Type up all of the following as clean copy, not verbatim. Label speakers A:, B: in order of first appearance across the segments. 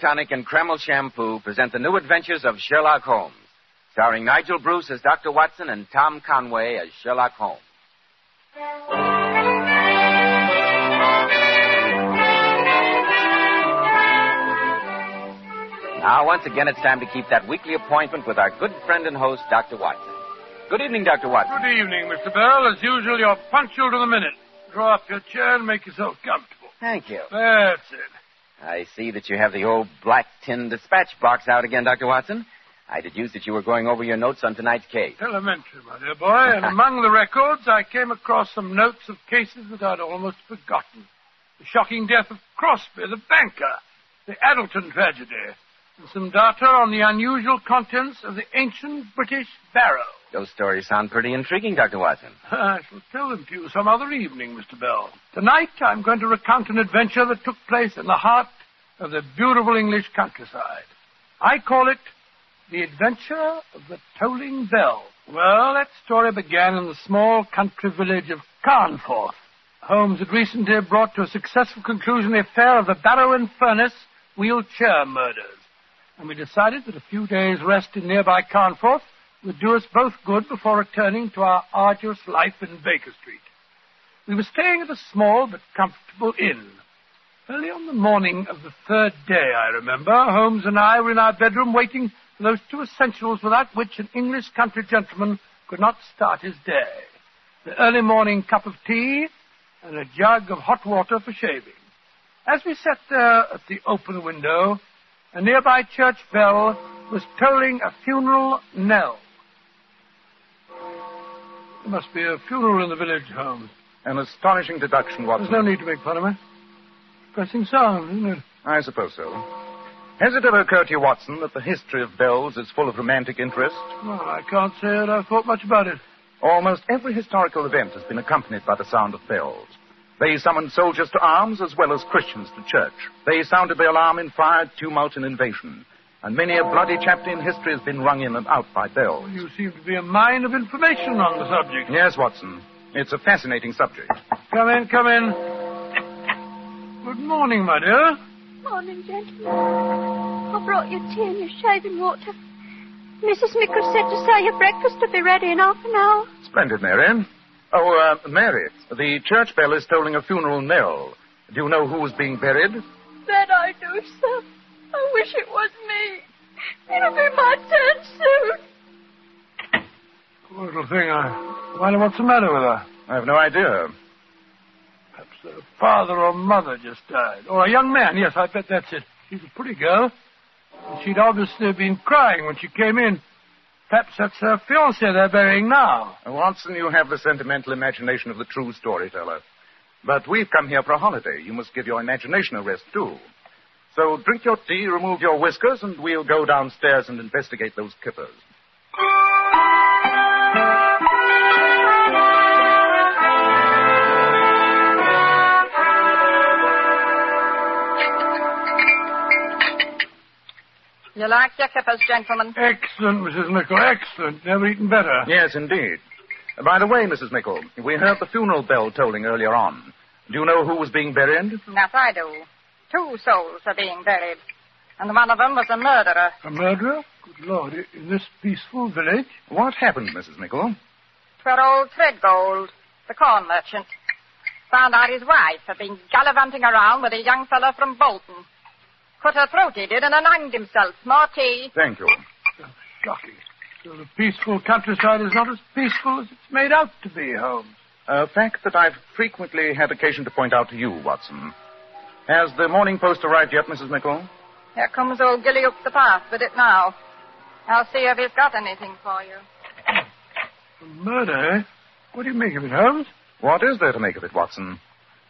A: Tonic and Kreml Shampoo present the new adventures of Sherlock Holmes, starring Nigel Bruce as Dr. Watson and Tom Conway as Sherlock Holmes. Now, once again, it's time to keep that weekly appointment with our good friend and host, Dr. Watson. Good evening, Dr. Watson.
B: Good evening, Mr. Bell. As usual, you're punctual to the minute. Draw up your chair and make yourself comfortable.
A: Thank you.
B: That's it.
A: I see that you have the old black tin dispatch box out again, Dr. Watson. I deduced that you were going over your notes on tonight's case.
B: Elementary, my dear boy. And among the records, I came across some notes of cases that I'd almost forgotten. The shocking death of Crosby, the banker, the Addleton tragedy, and some data on the unusual contents of the ancient British barrow.
A: Those stories sound pretty intriguing, Dr. Watson.
B: I shall tell them to you some other evening, Mr. Bell. Tonight, I'm going to recount an adventure that took place in the heart of the beautiful English countryside. I call it The Adventure of the Tolling Bell. Well, that story began in the small country village of Carnforth. Holmes had recently brought to a successful conclusion the affair of the Barrow and Furnace wheelchair murders. And we decided that a few days' rest in nearby Carnforth would do us both good before returning to our arduous life in Baker Street. We were staying at a small but comfortable inn. Early on the morning of the third day, I remember, Holmes and I were in our bedroom waiting for those two essentials without which an English country gentleman could not start his day. The early morning cup of tea and a jug of hot water for shaving. As we sat there at the open window, a nearby church bell was tolling a funeral knell. There must be a funeral in the village, Holmes.
C: An astonishing deduction, Watson.
B: There's no need to make fun of me. Pressing sound, isn't it?
C: I suppose so. Has it ever occurred to you, Watson, that the history of bells is full of romantic interest?
B: Well, I can't say that I've thought much about it.
C: Almost every historical event has been accompanied by the sound of bells. They summoned soldiers to arms as well as Christians to church. They sounded the alarm in fire, tumult, and invasion. And many a bloody chapter in history has been rung in and out by bells.
B: You seem to be a mine of information on the subject.
C: Yes, Watson. It's a fascinating subject.
B: Come in, come in. Good morning, my dear.
D: Morning, gentlemen. I brought you tea and your shaving water. Mrs. Mickle said to say your breakfast will be ready in half an hour.
C: Splendid, Mary. Oh, Mary, the church bell is tolling a funeral knell. Do you know who is being buried?
D: That I do, sir. I wish it was me. It'll be my turn soon.
B: Poor little thing. I wonder what's the matter with her.
C: I have no idea.
B: Perhaps her father or mother just died. Or a young man. Yes, I bet that's it. She's a pretty girl. And she'd obviously been crying when she came in. Perhaps that's her fiancé they're burying now.
C: Watson, you have the sentimental imagination of the true storyteller. But we've come here for a holiday. You must give your imagination a rest, too. So drink your tea, remove your whiskers, and we'll go downstairs and investigate those kippers.
E: You like your kippers, gentlemen?
B: Excellent, Mrs. Mickle, excellent. Never eaten better.
C: Yes, indeed. By the way, Mrs. Mickle, we heard the funeral bell tolling earlier on. Do you know who was being buried?
E: Yes, I do. 2 souls are being buried. And one of them was a murderer.
B: A murderer? Good Lord, in this peaceful village?
C: What happened, Mrs. Mickle?
E: 'Twere old Threadgold, the corn merchant. Found out his wife had been gallivanting around with a young fellow from Bolton. Cut her throat, he did, and then hanged himself. More tea.
C: Thank you.
B: Oh, shocking. So the peaceful countryside is not as peaceful as it's made out to be, Holmes.
C: A fact that I've frequently had occasion to point out to you, Watson. Has the Morning Post arrived yet, Mrs. Mickle?
E: Here comes old Gilly up the path with it now. I'll see if he's got anything for you.
B: A murder, eh? What do you make of it, Holmes?
C: What is there to make of it, Watson?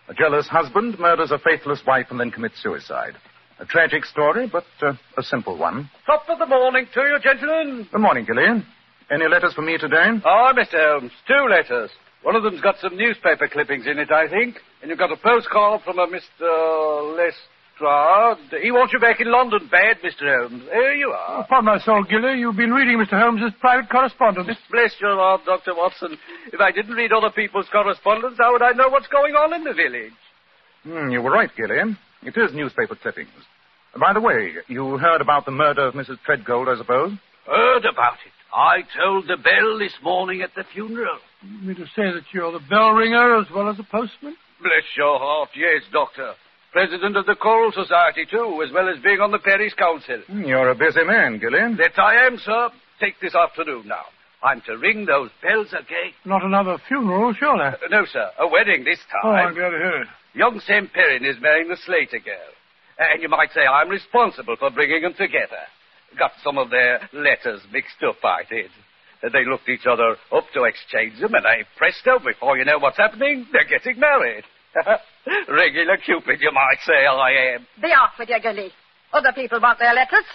C: A jealous husband murders a faithless wife and then commits suicide. A tragic story, but a simple one.
F: Top of the morning to you, gentlemen.
C: Good morning, Gillian. Any letters for me today?
F: Oh, Mr. Holmes, 2 letters. One of them's got some newspaper clippings in it, I think. And you've got a postcard from a Mr. Lestrade. He wants you back in London bad, Mr. Holmes. Here you are.
B: Upon my soul, Gilly, you've been reading Mr. Holmes's private correspondence.
F: Bless your heart, Dr. Watson. If I didn't read other people's correspondence, how would I know what's going on in the village?
C: You were right, Gillian. It is newspaper clippings. By the way, you heard about the murder of Mrs. Treadgold, I suppose?
F: Heard about it. I told the bell this morning at the funeral.
B: You mean to say that you're the bell ringer as well as the postman?
F: Bless your heart, yes, Doctor. President of the Choral Society, too, as well as being on the parish council.
C: You're a busy man, Gillian.
F: That I am, sir. Take this afternoon now. I'm to ring those bells again.
B: Not another funeral, surely?
F: No, sir. A wedding this time.
B: Oh, I'm glad to hear it.
F: Young Sam Perrin is marrying the Slater girl. And you might say I'm responsible for bringing them together. Got some of their letters mixed up, I did. They looked each other up to exchange them, and presto, before you know what's happening, they're getting married. Regular Cupid, you might say I am.
E: Be off with you, Gilly. Other people want their letters.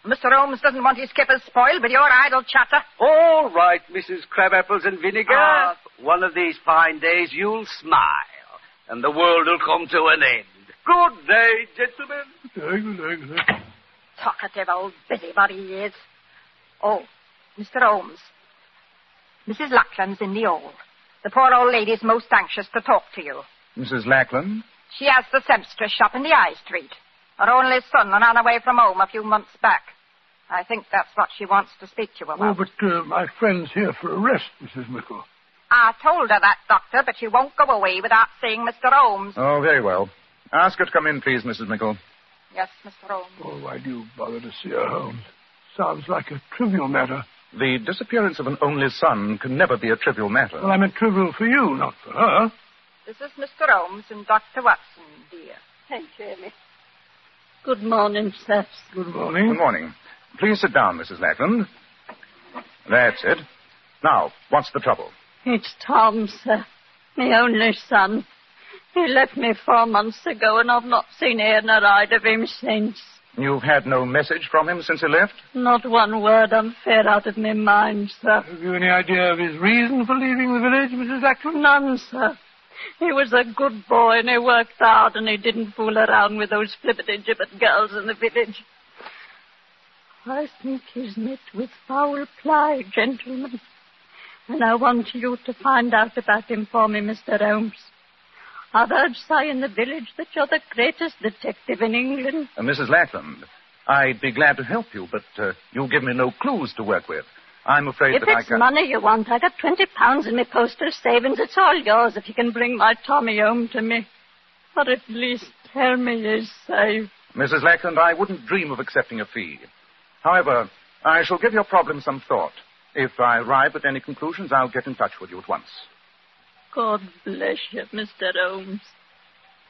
E: Mr. Holmes doesn't want his kippers spoiled with your idle chatter.
F: All right, Mrs. Crabapples and Vinegar.
E: Ah.
F: One of these fine days you'll smile, and the world will come to an end. Good day, gentlemen.
E: Talkative old busybody he is. Oh, Mr. Holmes. Mrs. Lackland's in the hall. The poor old lady's most anxious to talk to you.
C: Mrs. Lackland?
E: She has the seamstress shop in the High Street. Her only son ran away from home a few months back. I think that's what she wants to speak to you about.
B: Oh, but my friend's here for a rest, Mrs. Mickle.
E: I told her that, Doctor, but she won't go away without seeing Mr. Holmes.
C: Oh, very well. Ask her to come in, please, Mrs. Mickle.
E: Yes, Mr. Holmes.
B: Oh, why do you bother to see her, Holmes? Sounds like a trivial matter.
C: The disappearance of an only son can never be a trivial matter.
B: Well, I meant trivial for you, not for her.
E: This is Mr. Holmes and Dr. Watson, dear.
D: Thank you, Amy. Good morning, sir.
B: Good morning.
C: Good morning. Please sit down, Mrs. Lackland. That's it. Now, what's the trouble?
D: It's Tom, sir. My only son. He left me 4 months ago, and I've not seen ear nor eyed of him since.
C: You've had no message from him since he left?
D: Not one word. I'm fair out of my mind, sir.
B: Have you any idea of his reason for leaving the village, Mrs. Lackland?
D: None, sir. He was a good boy, and he worked hard, and he didn't fool around with those flippity-gibbet girls in the village. I think he's met with foul play, gentlemen. And I want you to find out about him for me, Mr. Holmes. I've heard say in the village that you're the greatest detective in England.
C: Mrs. Lackland, I'd be glad to help you, but you give me no clues to work with. I'm afraid
D: If
C: that I
D: it's
C: can't...
D: money you want, I got £20 in my postal savings. It's all yours if you can bring my Tommy home to me. Or at least tell me he's safe.
C: Mrs. Lackland, I wouldn't dream of accepting a fee. However, I shall give your problem some thought. If I arrive at any conclusions, I'll get in touch with you at once.
D: God bless you, Mr. Holmes.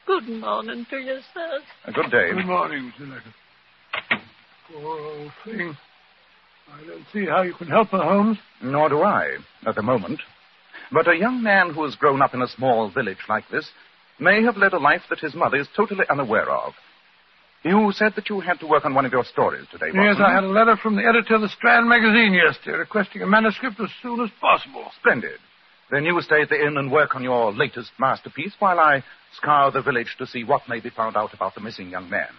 D: Good morning to you, sir.
C: Good day.
B: Good morning, Mrs. Lackland. Poor old thing. I don't see how you can help her, Holmes.
C: Nor do I, at the moment. But a young man who has grown up in a small village like this may have led a life that his mother is totally unaware of. You said that you had to work on one of your stories today, Watson.
B: Yes, I had a letter from the editor of the Strand magazine yesterday requesting a manuscript as soon as possible.
C: Splendid. Then you stay at the inn and work on your latest masterpiece while I scour the village to see what may be found out about the missing young man.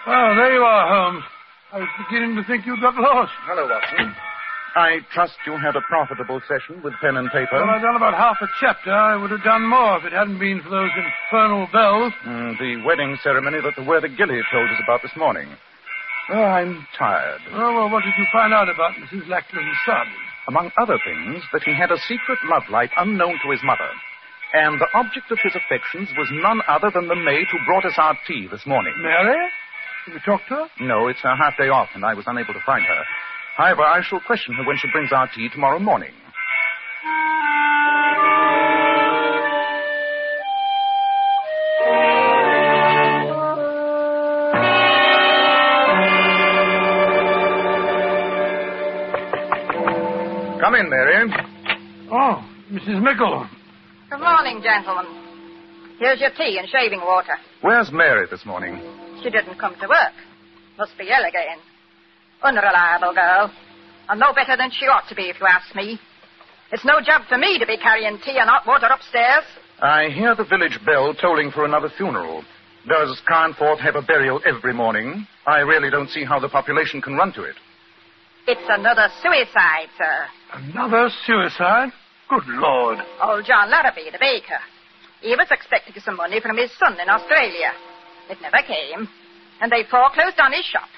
B: Oh, there you are, Holmes. I was beginning to think you'd got lost.
C: Hello, Watson. I trust you had a profitable session with pen and paper.
B: Well, I've done about half a chapter. I would have done more if it hadn't been for those infernal bells.
C: The wedding ceremony that the worthy Gilly told us about this morning. Oh, I'm tired.
B: Oh, well, what did you find out about Mrs. Lackland's son?
C: Among other things, that he had a secret love life unknown to his mother. And the object of his affections was none other than the maid who brought us our tea this morning.
B: Mary? Did we talk to her?
C: No, it's her half-day off, and I was unable to find her. However, I shall question her when she brings our tea tomorrow morning. Come in, Mary.
B: Oh, Mrs. Mickle.
E: Good morning, gentlemen. Here's your tea and shaving water.
C: Where's Mary this morning?
E: She didn't come to work. Must be ill again. Unreliable girl. And no better than she ought to be, if you ask me. It's no job for me to be carrying tea and hot water upstairs.
C: I hear the village bell tolling for another funeral. Does Carnforth have a burial every morning? I really don't see how the population can run to it.
E: It's another suicide, sir.
B: Another suicide? Good Lord.
E: Old John Larrabee, the baker. He was expecting some money from his son in Australia. It never came. And they foreclosed on his shop.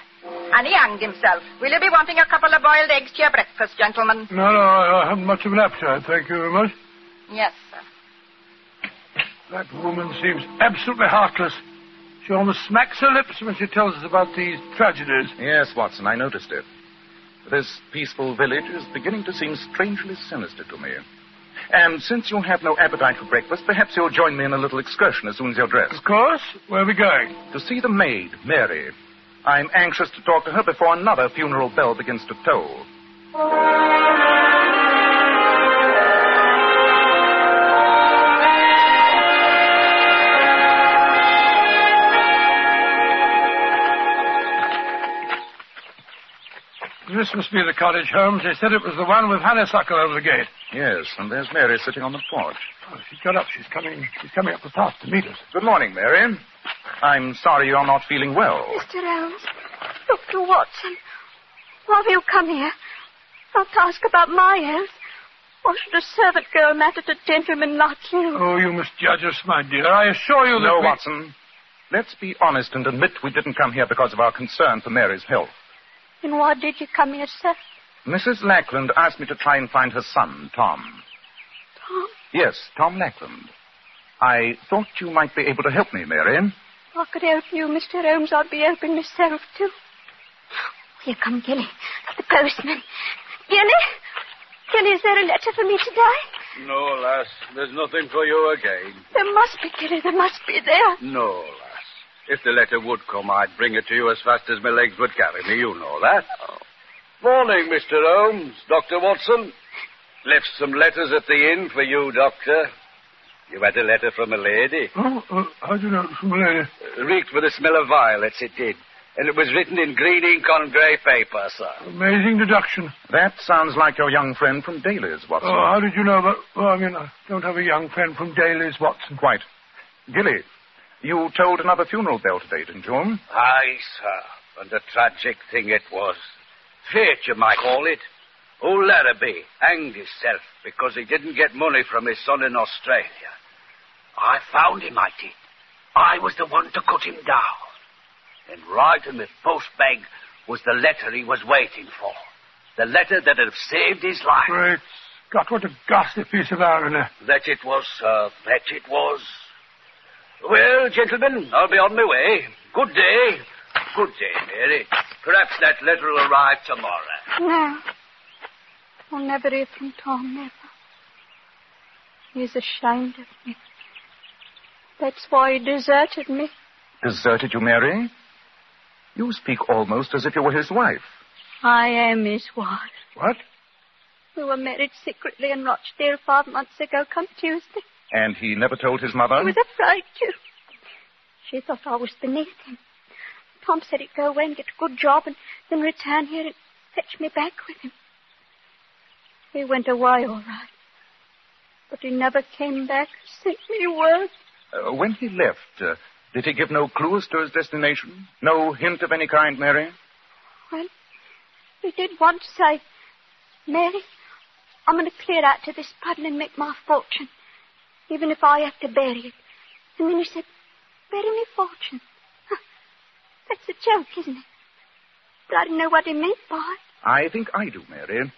E: And he hanged himself. Will you be wanting a couple of boiled eggs to your breakfast, gentlemen?
B: No, I haven't much of an appetite, thank you very much.
E: Yes, sir.
B: That woman seems absolutely heartless. She almost smacks her lips when she tells us about these tragedies.
C: Yes, Watson, I noticed it. This peaceful village is beginning to seem strangely sinister to me. And since you have no appetite for breakfast, perhaps you'll join me in a little excursion as soon as you're dressed.
B: Of course. Where are we going?
C: To see the maid, Mary. I'm anxious to talk to her before another funeral bell begins to toll.
B: This must be the cottage, Holmes. They said it was the one with honeysuckle over the gate.
C: Yes, and there's Mary sitting on the porch.
B: Oh, she's got up. She's coming up the path to meet us.
C: Good morning, Mary. I'm sorry you're not feeling well.
D: Mr. Holmes, Dr. Watson, why have you come here? Not to ask about my health. Or should a servant girl matter to gentlemen like you?
B: Oh, you must judge us, my dear. I assure you that
C: No, Watson. Let's be honest and admit we didn't come here because of our concern for Mary's health.
D: Then why did you come here, sir?
C: Mrs. Lackland asked me to try and find her son, Tom.
D: Tom?
C: Yes, Tom Lackland. I thought you might be able to help me, Mary.
D: If I could help you, Mr. Holmes, I'd be helping myself, too. Here come Gilly, the postman. Gilly, is there a letter for me today?
F: No, lass. There's nothing for you again.
D: There must be, Gilly. There must be there.
F: No, lass. If the letter would come, I'd bring it to you as fast as my legs would carry me. You know that.
D: Oh.
F: Morning, Mr. Holmes. Dr. Watson. Left some letters at the inn for you, Doctor. You had a letter from a lady.
B: Oh, how do you know it was from a lady?
F: Reeked with the smell of violets, it did. And it was written in green ink on grey paper, sir.
B: Amazing deduction.
C: That sounds like your young friend from Daly's, Watson.
B: Oh, how did you know about... Well, I don't have a young friend from Daly's, Watson.
C: Quite. Gilly, you tolled another funeral bell today, didn't you?
F: Aye, sir. And a tragic thing it was. Fate, you might call it. Old Larrabee hanged himself because he didn't get money from his son in Australia. I found him, I did. I was the one to cut him down. And right in the post bag was the letter he was waiting for. The letter that had saved his life.
B: Great Scott, what a ghastly piece of irony.
F: That it was, sir. That it was. Well, gentlemen, I'll be on my way. Good day. Good day, Mary. Perhaps that letter will arrive tomorrow.
D: No. I'll never hear from Tom, never. He's ashamed of me. That's why he deserted me.
C: Deserted you, Mary? You speak almost as if you were his wife.
D: I am his wife.
B: What?
D: We were married secretly in Rochdale 5 months ago, come Tuesday.
C: And he never told his mother?
D: He was afraid to. She thought I was beneath him. Tom said he'd go away and get a good job and then return here and fetch me back with him. He went away all right. But he never came back, sent me word.
C: When he left, did he give no clues to his destination? No hint of any kind, Mary?
D: Well, he did once say, Mary, I'm going to clear out to this puddle and make my fortune, even if I have to bury it. And then he said, bury me fortune. That's a joke, isn't it? But I didn't know what he meant by it.
C: I think I do, Mary.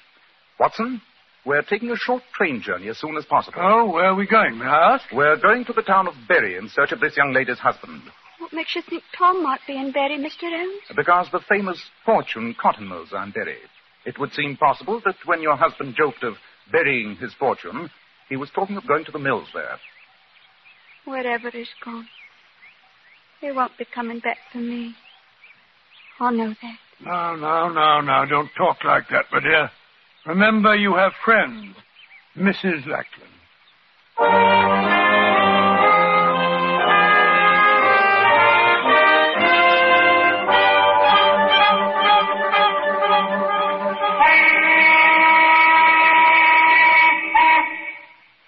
C: Watson, we're taking a short train journey as soon as possible.
B: Oh, where are we going, may I ask?
C: We're going to the town of Bury in search of this young lady's husband.
D: What makes you think Tom might be in Bury, Mr. Holmes?
C: Because the famous fortune cotton mills are in Bury. It would seem possible that when your husband joked of burying his fortune, he was talking of going to the mills there.
D: Wherever he's gone, he won't be coming back for me. I know that.
B: No, don't talk like that, my dear. Remember, you have friends. Mrs. Lackland.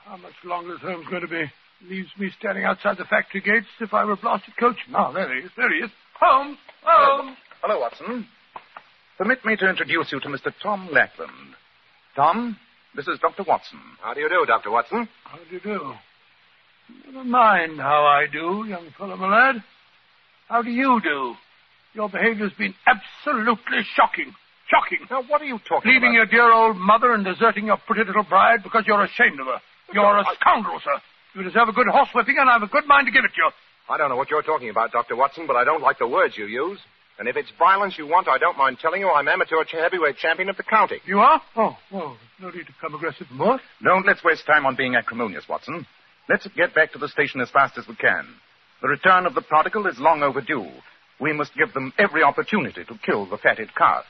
B: How much longer is Holmes going to be Leaves me standing outside the factory gates as if I were a blasted coachman. Oh, there he is. There he is. Holmes! Holmes!
C: Hello, Watson. Permit me to introduce you to Mr. Tom Lackland. Tom, this is Dr. Watson.
G: How do you do, Dr. Watson?
B: How do you do? Never mind how I do, young fellow, my lad. How do you do? Your behavior's been absolutely shocking. Shocking.
G: Now, what are you talking
B: Leaving
G: about?
B: your dear old mother and deserting your pretty little bride because you're ashamed of her. You're a scoundrel, sir. You deserve a good horsewhipping, and I've a good mind to give it to you.
G: I don't know what you're talking about, Dr. Watson, but I don't like the words you use. And if it's violence you want, I don't mind telling you I'm amateur heavyweight champion of the county.
B: You are? Oh, well, no need to become aggressive more.
C: Let's waste time on being acrimonious, Watson. Let's get back to the station as fast as we can. The return of the prodigal is long overdue. We must give them every opportunity to kill the fatted calf.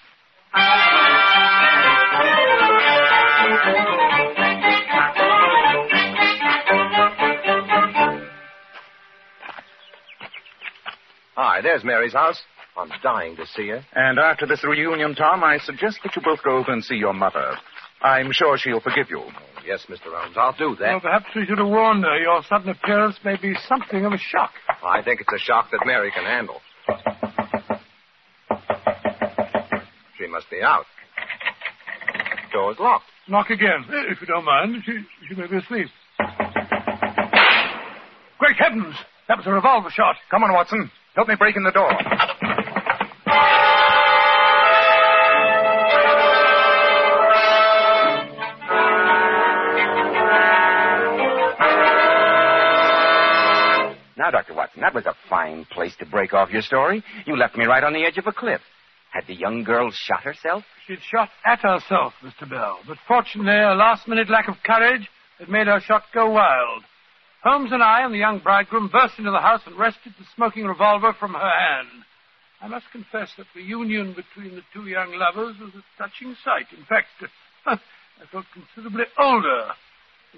G: Hi, there's Mary's house. I'm dying to see her.
C: And after this reunion, Tom, I suggest that you both go over and see your mother. I'm sure she'll forgive you.
G: Yes, Mr. Holmes, I'll do that.
B: Well, perhaps we should have warned her. Your sudden appearance may be something of a shock.
G: I think it's a shock that Mary can handle. She must be out. Door's locked.
B: Knock again, if you don't mind. She may be asleep. Great heavens! That was a revolver shot.
C: Come on, Watson. Help me break in the door.
A: Now, Dr. Watson, that was a fine place to break off your story. You left me right on the edge of a cliff. Had the young girl shot herself?
B: She'd shot at herself, Mr. Bell. But fortunately, a last-minute lack of courage had made her shot go wild. Holmes and I and the young bridegroom burst into the house and wrested the smoking revolver from her hand. I must confess that the union between the two young lovers was a touching sight. In fact, I felt considerably older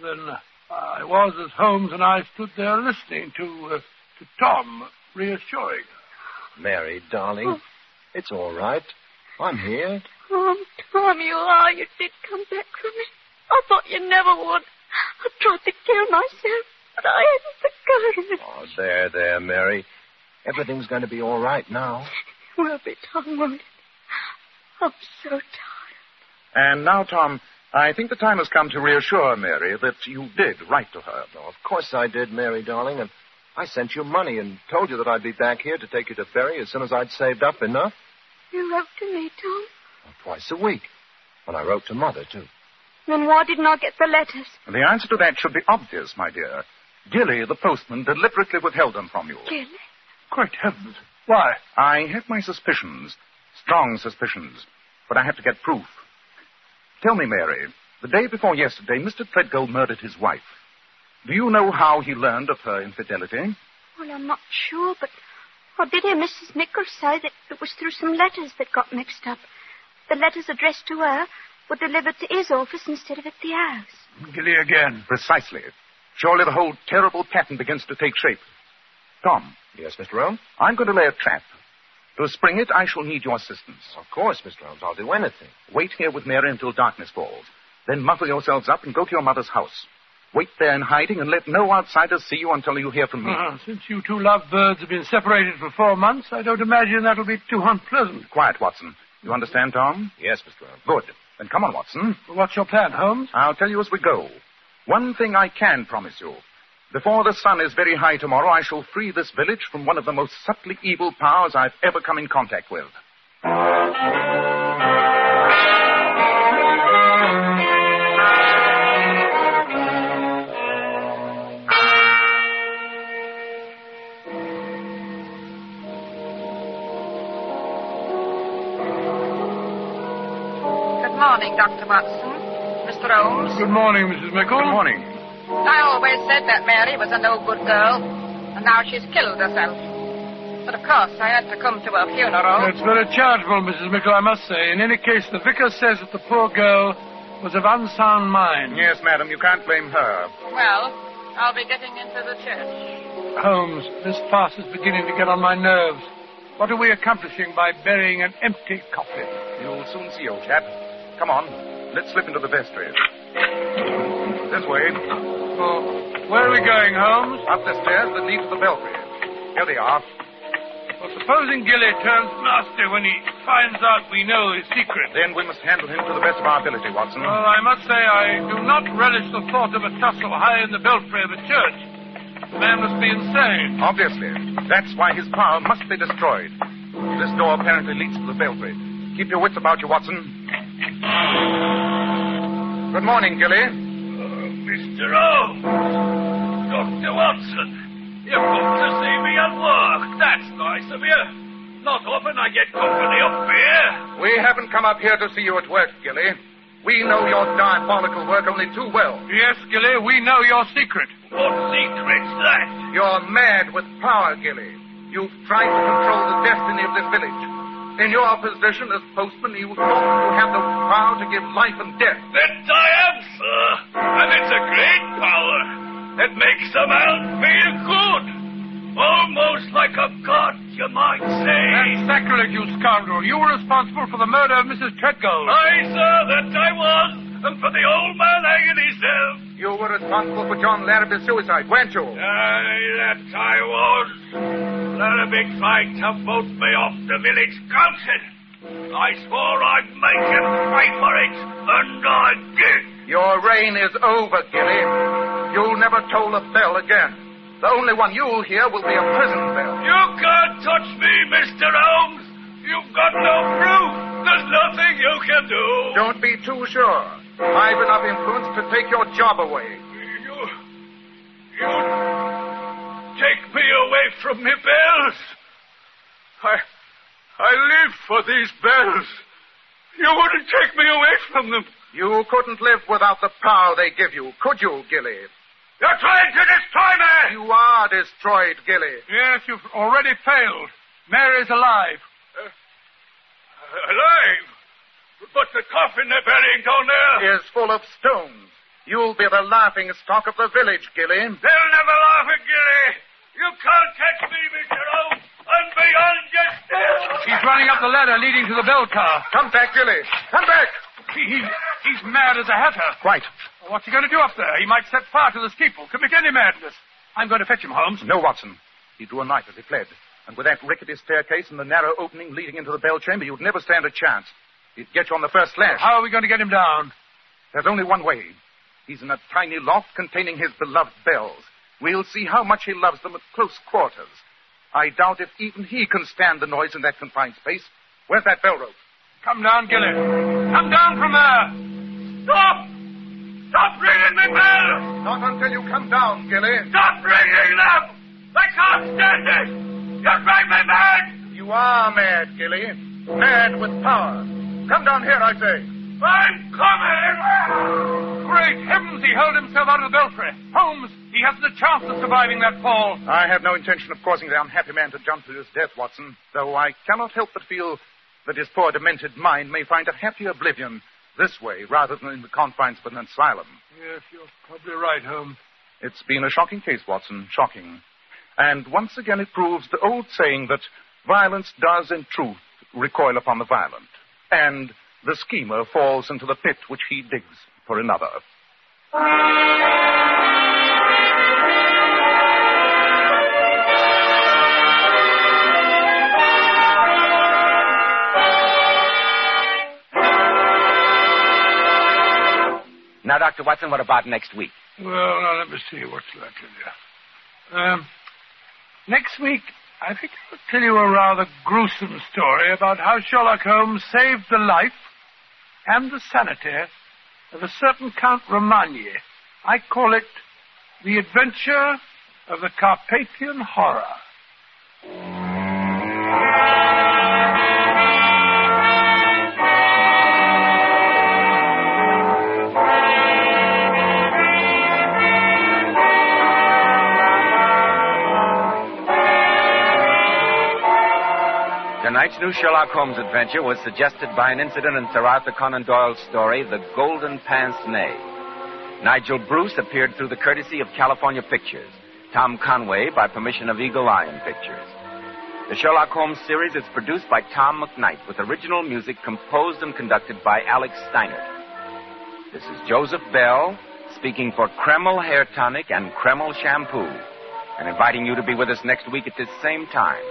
B: than I was as Holmes and I stood there listening to Tom, reassuring her.
G: Mary, darling, it's all right. I'm here.
D: Tom, you are. You did come back for me. I thought you never would. I tried to kill myself, but I hadn't the courage.
G: Oh, there, Mary. Everything's going to be all right now.
D: It will be, Tom, won't it? I'm so tired.
C: And now, Tom, I think the time has come to reassure Mary that you did write to her.
G: Oh, of course I did, Mary, darling, and I sent you money and told you that I'd be back here to take you to Bury as soon as I'd saved up enough.
D: You wrote to me, Tom?
G: Twice a week. And I wrote to Mother, too.
D: Then why didn't I get the letters?
C: The answer to that should be obvious, my dear. Gilly, the postman, deliberately withheld them from you.
D: Gilly?
B: Great heavens. Why?
C: I have my suspicions, strong suspicions, but I have to get proof. Tell me, Mary, the day before yesterday, Mr. Threadgill murdered his wife. Do you know how he learned of her infidelity?
D: Well, I'm not sure, but I did hear Mrs. Nichols say that it was through some letters that got mixed up. The letters addressed to her were delivered to his office instead of at the house.
B: Gilly again.
C: Precisely. Surely the whole terrible pattern begins to take shape. Tom.
G: Yes, Mr. Holmes?
C: I'm going to lay a trap. To spring it, I shall need your assistance.
G: Of course, Mr. Holmes. I'll do anything.
C: Wait here with Mary until darkness falls. Then muffle yourselves up and go to your mother's house. Wait there in hiding and let no outsiders see you until you hear from me.
B: Since you two lovebirds have been separated for 4 months, I don't imagine that'll be too unpleasant.
C: Quiet, Watson. You understand, Tom?
G: Yes, Mr. Holmes.
C: Good. Then come on, Watson.
B: What's your plan, Holmes?
C: I'll tell you as we go. One thing I can promise you. Before the sun is very high tomorrow, I shall free this village from one of the most subtly evil powers I've ever come in contact with.
E: Good morning, Dr. Watson. Mr. Holmes.
B: Good morning, Mrs. Mickle.
C: Good morning.
E: I always said that Mary was a no-good girl, and now she's killed herself. But, of course, I had to come to her funeral.
B: It's very charitable, Mrs. Mickle, I must say. In any case, the vicar says that the poor girl was of unsound mind.
C: Yes, madam, you can't blame her.
E: Well, I'll be getting into the church.
B: Holmes, this farce is beginning to get on my nerves. What are we accomplishing by burying an empty coffin?
C: You'll soon see, old chap. Come on, let's slip into the vestry. This way.
B: Oh, where are we going, Holmes?
C: Up the stairs that lead to the belfry. Here they are.
B: Well, supposing Gilly turns nasty when he finds out we know his secret.
C: Then we must handle him to the best of our ability, Watson.
B: Well, I must say I do not relish the thought of a tussle high in the belfry of a church. The man must be insane.
C: Obviously. That's why his power must be destroyed. This door apparently leads to the belfry. Keep your wits about you, Watson. Good morning, Gilly.
H: Mr. Holmes. Dr. Watson. You've come to see me at work. That's nice of you. Not often I get company up here.
C: We haven't come up here to see you at work, Gilly. We know your diabolical work only too well.
B: Yes, Gilly, we know your secret.
H: What secret's that?
C: You're mad with power, Gilly. You've tried to control the destiny of this village. In your position as postman, you thought you had the power to give life and death.
H: That I am, sir. And it's a great power. It makes a man feel good. Almost like a god, you might say.
B: That's sacrilege, you scoundrel. You were responsible for the murder of Mrs. Treadgold.
H: Aye, sir, that I was. And for the old man hanging himself.
C: You were responsible for John Larrabee's suicide, weren't you?
H: Aye, that I was. Larrabee tried to vote me off the village council. I swore I'd make him pay for it, and I did.
C: Your reign is over, Gilly. You'll never toll a bell again. The only one you'll hear will be a prison bell.
H: You can't touch me, Mr. Holmes. You've got no proof. There's nothing you can do.
C: Don't be too sure. I've enough influence to take your job away.
H: You take me away from me bells. I live for these bells. You wouldn't take me away from them.
C: You couldn't live without the power they give you, could you, Gilly?
H: You're trying to destroy me!
C: You are destroyed, Gilly.
B: Yes, you've already failed. Mary's alive.
H: Alive? But the coffin they're burying down there...
C: Is full of stones. You'll be the laughing stock of the village, Gilly.
H: They'll never laugh at Gilly. You can't catch me, Mr. Holmes. I'm beyond you still.
B: He's running up the ladder leading to the bell car.
C: Come back, Gilly. Come back.
B: He's mad as a hatter.
C: Quite.
B: What's he going to do up there? He might set fire to the steeple. Commit any madness. I'm going to fetch him, Holmes.
C: No, Watson. He drew a knife as he fled. And with that rickety staircase and the narrow opening leading into the bell chamber, you'd never stand a chance. He'd get you on the first slash.
B: How are we going to get him down?
C: There's only one way. He's in a tiny loft containing his beloved bells. We'll see how much he loves them at close quarters. I doubt if even he can stand the noise in that confined space. Where's that bell rope?
B: Come down, Gilly. Come down from there.
H: Stop! Stop ringing me bell!
C: Not until you come down, Gilly.
H: Stop ringing them! I can't stand it! You drive me mad!
C: You are mad, Gilly. Mad with power. Come down here, I say.
H: I'm coming!
B: Great heavens, he hurled himself out of the belfry. Holmes, he hasn't a chance of surviving that fall.
C: I have no intention of causing the unhappy man to jump to his death, Watson, though I cannot help but feel that his poor demented mind may find a happy oblivion this way rather than in the confines of an asylum.
B: Yes, you're probably right, Holmes.
C: It's been a shocking case, Watson, shocking. And once again it proves the old saying that violence does in truth recoil upon the violent, and the schemer falls into the pit which he digs for another.
A: Now, Dr. Watson, what about next week?
B: Well, now, let me see. What's that to you? Next week, I think I'll tell you a rather gruesome story about how Sherlock Holmes saved the life and the sanity of a certain Count Romagny. I call it The Adventure of the Carpathian Horror.
A: Tonight's new Sherlock Holmes adventure was suggested by an incident in Sir Arthur Conan Doyle's story, The Golden Pince Nez. Nigel Bruce appeared through the courtesy of California Pictures. Tom Conway by permission of Eagle Lion Pictures. The Sherlock Holmes series is produced by Tom McKnight with original music composed and conducted by Alex Steiner. This is Joseph Bell speaking for Kreml Hair Tonic and Kreml Shampoo, and inviting you to be with us next week at this same time,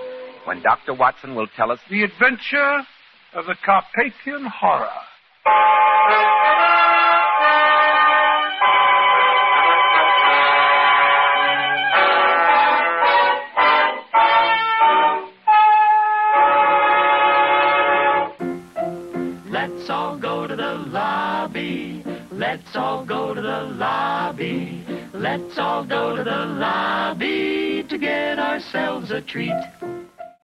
A: when Dr. Watson will tell us
B: the adventure of the Carpathian Horror.
I: Let's all go to the lobby. Let's all go to the lobby. Let's all go to the lobby to get ourselves a treat.